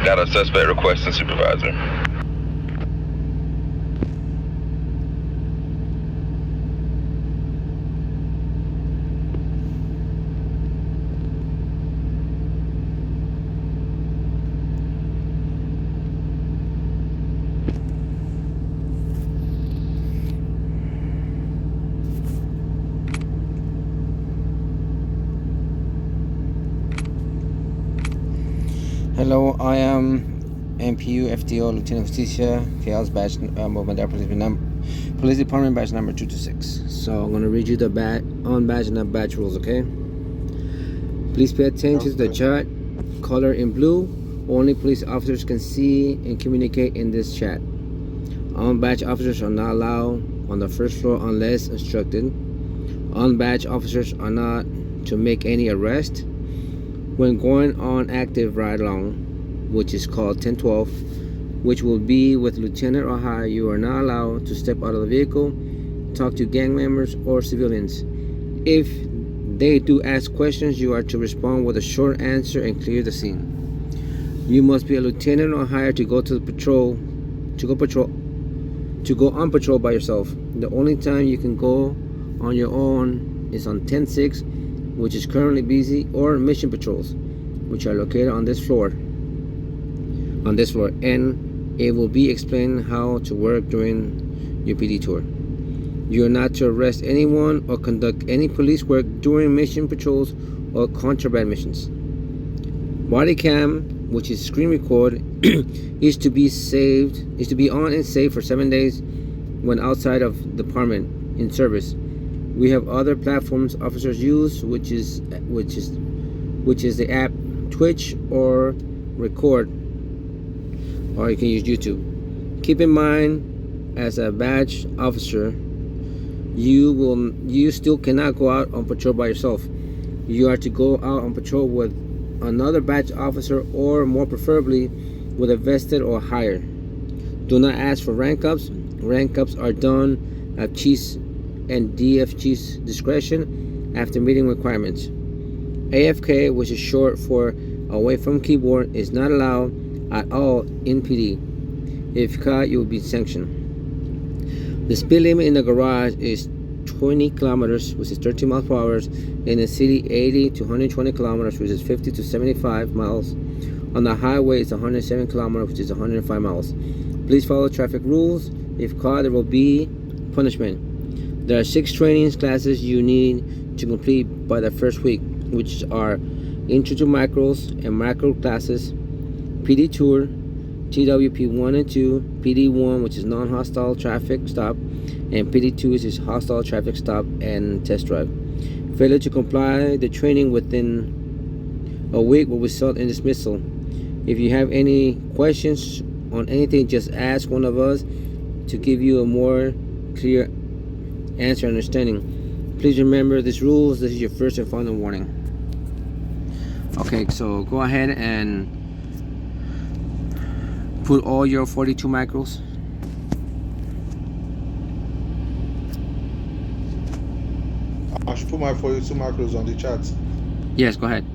Got a suspect requesting supervisor. Hello, I am MPU FTO Lieutenant Justicia, Fields Badge Movement Police Department Badge number 226. So I'm going to read you the on badge and badge rules, okay? Please pay attention to the chat. Color in blue. Only police officers can see and communicate in this chat. On badge officers are not allowed on the first floor unless instructed. On badge officers are not to make any arrest. When going on active ride-along, which is called 1012, which will be with lieutenant or higher, you are not allowed to step out of the vehicle, talk to gang members or civilians. If they do ask questions, you are to respond with a short answer and clear the scene. You must be a lieutenant or higher to go on patrol by yourself. The only time you can go on your own is on 10-6, which is currently busy, or mission patrols, which are located on this floor, and it will be explained how to work during your PD tour. You are not to arrest anyone or conduct any police work during mission patrols or contraband missions. Body cam, which is screen record, is to be on and saved for 7 days when outside of department in service. We have other platforms officers use, which is the app Twitch or Record, or you can use YouTube. Keep in mind, as a badge officer, you still cannot go out on patrol by yourself. You are to go out on patrol with another badge officer, or more preferably with a vested or higher. Do not ask for rank ups. Rank ups are done at Chief's and DFG's discretion after meeting requirements. AFK, which is short for away from keyboard, is not allowed at all in PD. If caught, you will be sanctioned. The speed limit in the garage is 20 kilometers, which is 13 miles per hour. In the city, 80 to 120 kilometers, which is 50 to 75 miles. On the highway, it's 107 kilometers, which is 105 miles. Please follow traffic rules. If caught, there will be punishment. There are 6 training classes you need to complete by the first week, which are Intro to Macros and Macro classes, PD Tour, TWP 1 and 2, PD 1, which is non-hostile traffic stop, and PD 2 is hostile traffic stop and test drive. Failure to comply the training within a week will result in dismissal. If you have any questions on anything, just ask one of us to give you a more clear answer and understanding. Please remember these rules. This is your first and final warning. Okay, so go ahead and put all your 42 macros. I should put my 42 macros on the chat. Yes, go ahead.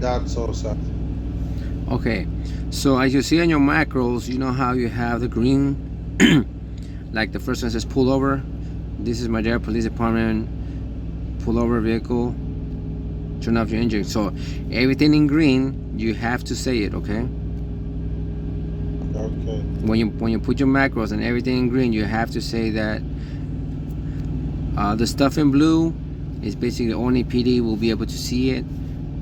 That's so sad. Okay, so as you see on your macros, you know how you have the green, like the first one says pull over, this is Madera Police Department. Pull over a vehicle, turn off your engine. So everything in green, you have to say it, okay? Okay. When you put your macros and everything in green, you have to say that. The stuff in blue is basically only PD will be able to see it,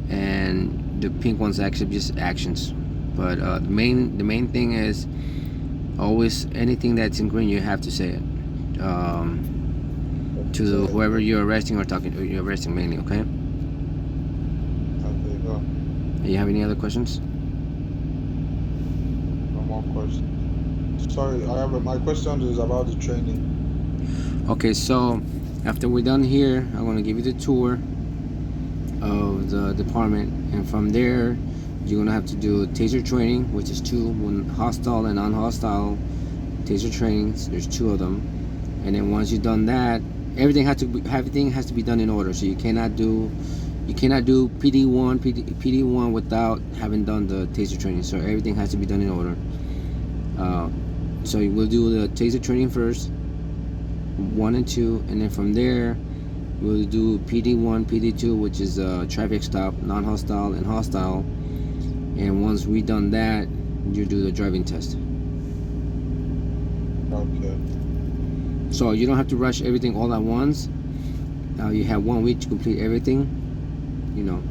and the pink one's actually just actions. But the main thing is always anything that's in green, you have to say it to whoever you're arresting or talking to. You're arresting mainly, okay? Okay, go. You have any other questions? No more questions. Sorry, my question is about the training. Okay, so after we're done here, I'm gonna give you the tour of the department, and from there you're gonna have to do taser training, which is one hostile and non-hostile taser trainings. There's 2 of them, and then once you've done that, everything has to be done in order. So you cannot do PD1 without having done the taser training. So everything has to be done in order. So we'll do the taser training first, 1 and 2, and then from there we'll do PD1, PD2, which is a traffic stop, non-hostile and hostile. And once we done that, you do the driving test. Okay. So you don't have to rush everything all at once. You have 1 week to complete everything. You know.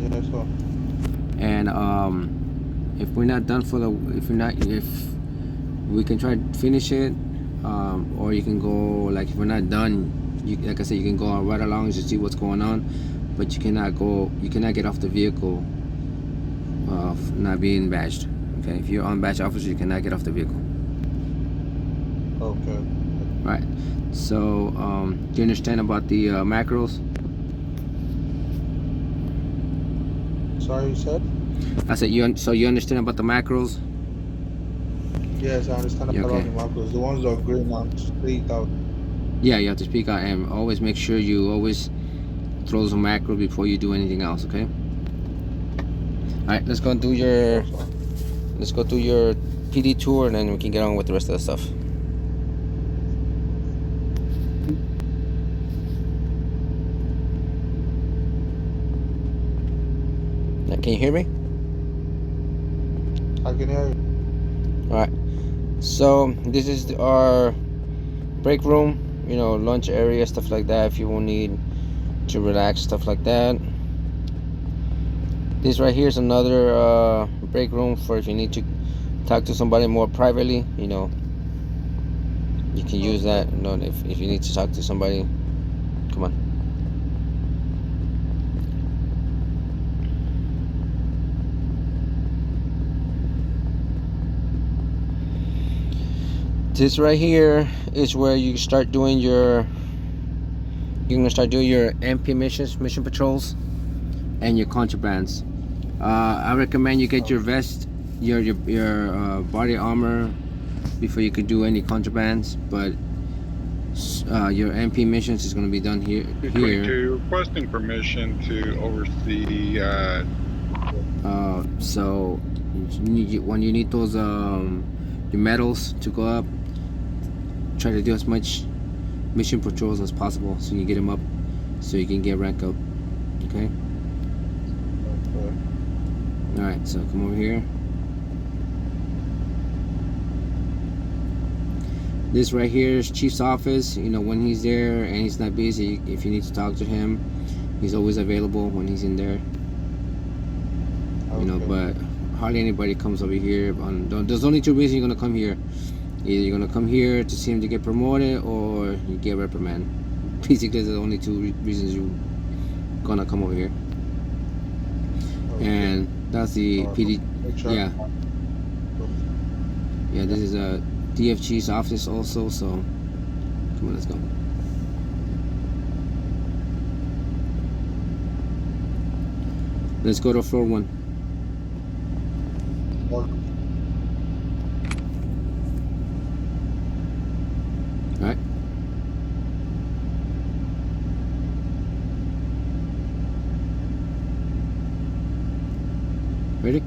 Yeah, so. And if we're not done if we can try to finish it, or you can go, like, if we're not done, like I said, you can go right along to see what's going on, but you cannot get off the vehicle not being badged. Okay, if you're unbadged officer, you cannot get off the vehicle. Okay. Right. So do you understand about the macros? Sorry, you said? I said you understand about the macros? Yes, I understand Yeah, about okay. the macros. The ones that are green and straight out. Yeah, you have to speak out, and always make sure you always throw some macro before you do anything else, okay? Alright, let's go do your PD tour, and then we can get on with the rest of the stuff. Now, can you hear me? I can hear you. Alright, so this is our break room, lunch area, stuff like that, if you will need to relax, stuff like that. This right here is another break room for if you need to talk to somebody more privately. You can use that. If you need to talk to somebody, come on. This right here is where you start doing your MP mission patrols and your contrabands. I recommend you get your vest, your body armor before you could do any contrabands. But your MP missions is going to be done here. Requesting permission to oversee. So when you need those your medals to go up, try to do as much mission patrols as possible so you get them up, so you can get rank up. Okay. All right. So come over here. This right here is Chief's office. When he's there and he's not busy, if you need to talk to him, he's always available when he's in there. Okay. But hardly anybody comes over here. There's only 2 reasons you're gonna come here. Either you're gonna come here to see him to get promoted, or you get reprimanded. Basically, there's only 2 reasons you're gonna come over here. Okay. And that's the PD. Sure. Yeah. This is a DFG's office also. So come on, let's go. Let's go to floor 1. Alright. Ready?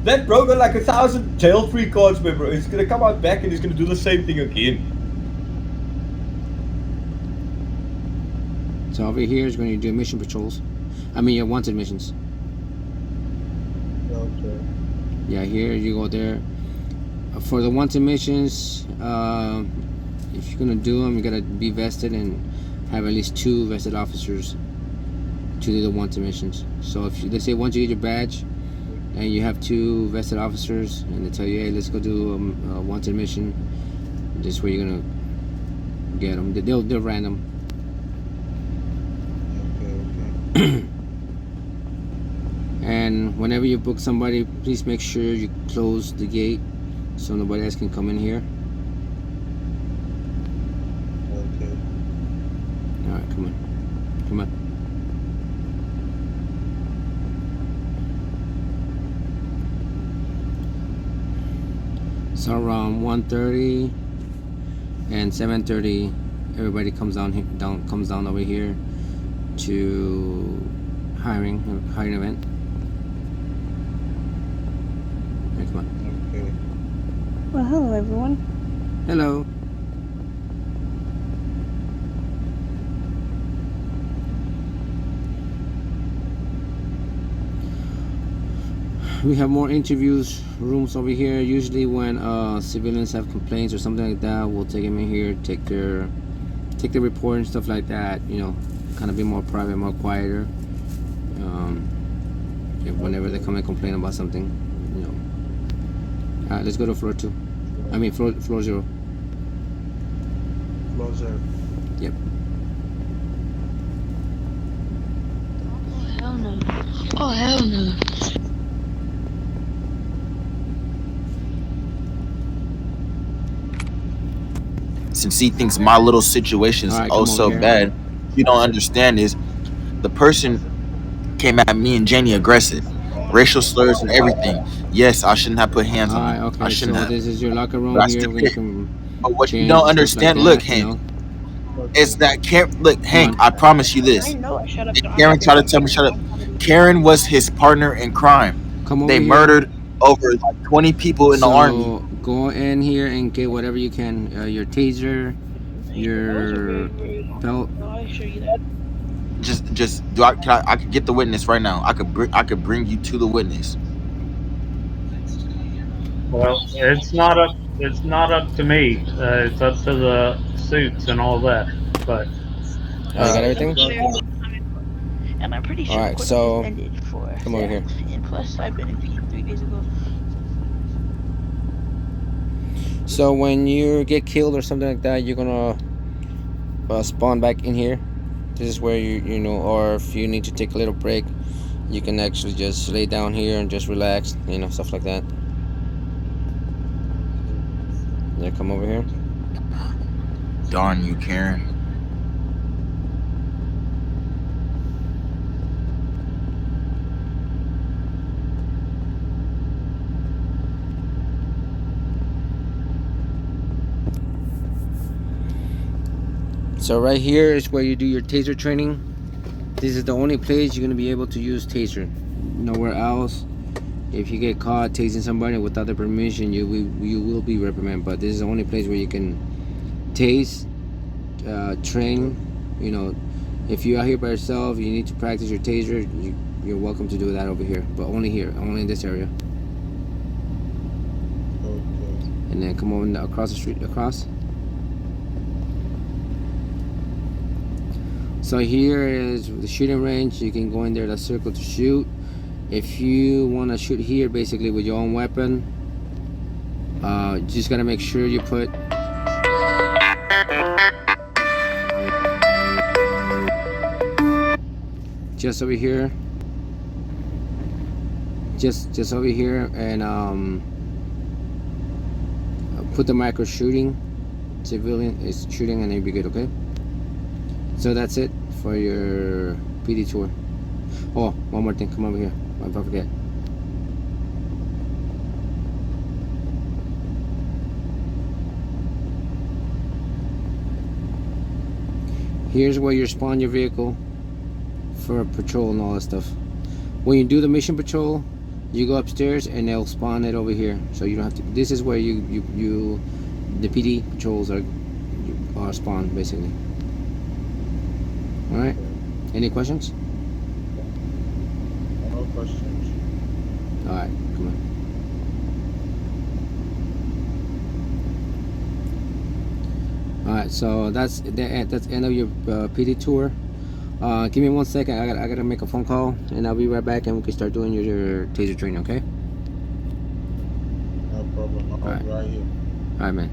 That bro got like 1,000 jail-free cards, man, bro. He's gonna come out back and he's gonna do the same thing again. So over here is going to do mission patrols. I mean, your wanted missions. Okay. Yeah, here you go there. For the wanted missions, if you're gonna do them, you gotta be vested and have at least 2 vested officers to do the wanted missions. So if they say once you get your badge and you have 2 vested officers and they tell you, hey, let's go do a wanted mission, this is where you're gonna get them. They're random. Okay. And whenever you book somebody, please make sure you close the gate so nobody else can come in here. Okay. All right, come on, come on. So around 1:30 and 7:30, everybody comes down over here to hiring event. Okay, come on. Okay. Well, hello everyone. Hello. We have more interviews rooms over here. Usually when civilians have complaints or something like that, we'll take them in here, take their report and stuff like that, you know, kind of be more private, more quieter. Whenever they come and complain about something, you know. Alright, let's go to floor 2. I mean floor 0. Floor 0. Yep. Oh hell no. Oh hell no. Since he thinks my little situation is All right, oh come so over here. bad, you don't understand is the person came at me and Jenny aggressive, racial slurs and everything. Yes, I shouldn't have put hands on Alright, him. okay, I shouldn't so have. this is your locker room But I here. still Where you can't. can But what you change don't and stuff like understand, that, look, you Hank, know. it's that Karen. Look, Hank, on. I promise you I this. know I shut up. And Karen tried to tell me shut up. Karen was his partner in crime. Come over They here. murdered over like 20 people in the army. So go in here and get whatever you can. Your taser, your belt. I assure you that. Just do I could get the witness right now. I could bring you to the witness. Well, it's not up. It's not up to me. It's up to the suits and all that. But Oh, you got everything? And I'm pretty sure Alright, court so just ended for come over here. And plus, I've been impeached 3 days ago. So when you get killed or something like that, you're gonna spawn back in here. This is where you know, or if you need to take a little break, you can actually just lay down here and just relax, you know, stuff like that. Yeah, come over here. Darn you, Karen. So right here is where you do your taser training. This is the only place you're gonna be able to use taser. Nowhere else. If you get caught tasing somebody without their permission, you will be reprimanded. But this is the only place where you can tase, train. You know, if you're out here by yourself, you need to practice your taser. You're welcome to do that over here, but only here, only in this area. Okay. And then come over across the street, across. So here is the shooting range. You can go in there, that circle, to shoot. If you want to shoot here, basically with your own weapon, you just gotta make sure you put just over here, just over here, and put the micro shooting. Civilian is shooting, and it'll be good. Okay. So that's it for your PD tour. Oh, one more thing. Come over here. If I forget. Here's where you spawn your vehicle for patrol and all that stuff. When you do the mission patrol, You go upstairs and they'll spawn it over here, so you don't have to. This is where the PD patrols are spawned basically. All right. Any questions? No questions. All right. Come on. All right. So that's the end of your PD tour. Give me 1 second. I gotta make a phone call, and I'll be right back, and we can start doing your taser training. Okay. No problem. I'll be right here. All right, man.